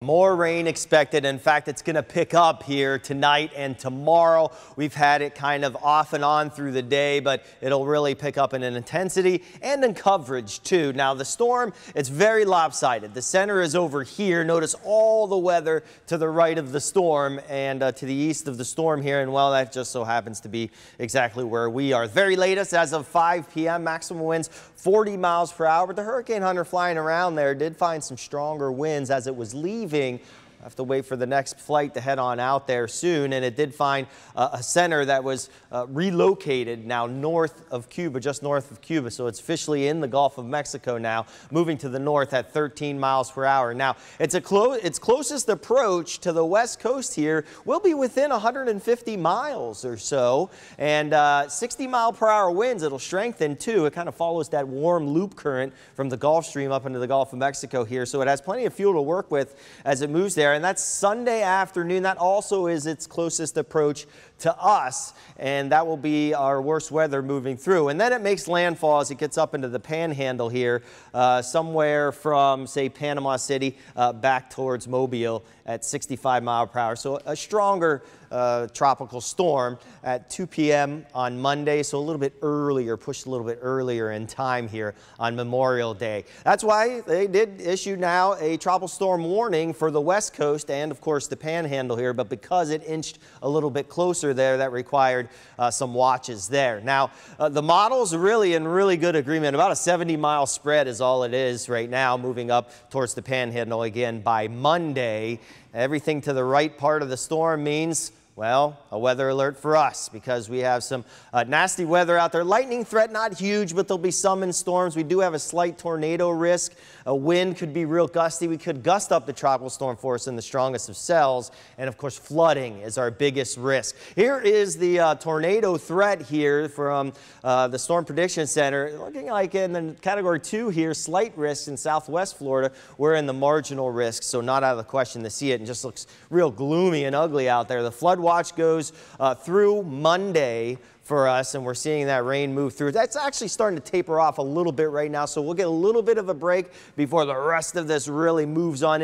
More rain expected. In fact, it's going to pick up here tonight and tomorrow. We've had it kind of off and on through the day, but it'll really pick up in an intensity and in coverage too. Now the storm, it's very lopsided. The center is over here. Notice all the weather to the right of the storm and to the east of the storm here. And well, that just so happens to be exactly where we are. The very latest as of 5 p.m. maximum winds 40 miles per hour. But the hurricane hunter flying around there did find some stronger winds as it was leaving. I have to wait for the next flight to head on out there soon, and it did find a center that was relocated now north of Cuba, just north of Cuba, so it's officially in the Gulf of Mexico now, moving to the north at 13 miles per hour. Now, its closest approach to the west coast here will be within 150 miles or so, and 60-mile-per-hour winds. It'll strengthen too. It kind of follows that warm loop current from the Gulf Stream up into the Gulf of Mexico here, so it has plenty of fuel to work with as it moves there. And that's Sunday afternoon. That also is its closest approach to us, and that will be our worst weather moving through. And then it makes landfall as it gets up into the panhandle here, somewhere from, say, Panama City back towards Mobile at 65 miles per hour. So a stronger tropical storm at 2 p.m. on Monday, so a little bit earlier, pushed a little bit earlier in time here on Memorial Day. That's why they did issue now a tropical storm warning for the west coast and, of course, the panhandle here, but because it inched a little bit closer there, that required some watches there. Now, the model's really in really good agreement. About a 70-mile spread is all it is right now, moving up towards the panhandle again by Monday. Everything to the right part of the storm means, well, a weather alert for us because we have some nasty weather out there. Lightning threat, not huge, but there'll be some in storms. We do have a slight tornado risk. A wind could be real gusty. We could gust up the tropical storm force in the strongest of cells. And of course, flooding is our biggest risk. Here is the tornado threat here from the Storm Prediction Center. Looking like in the category 2 here, slight risk in southwest Florida. We're in the marginal risk, so not out of the question to see it. And just looks real gloomy and ugly out there. The flood watch goes through Monday for us, and we're seeing that rain move through. That's actually starting to taper off a little bit right now, so we'll get a little bit of a break before the rest of this really moves on in.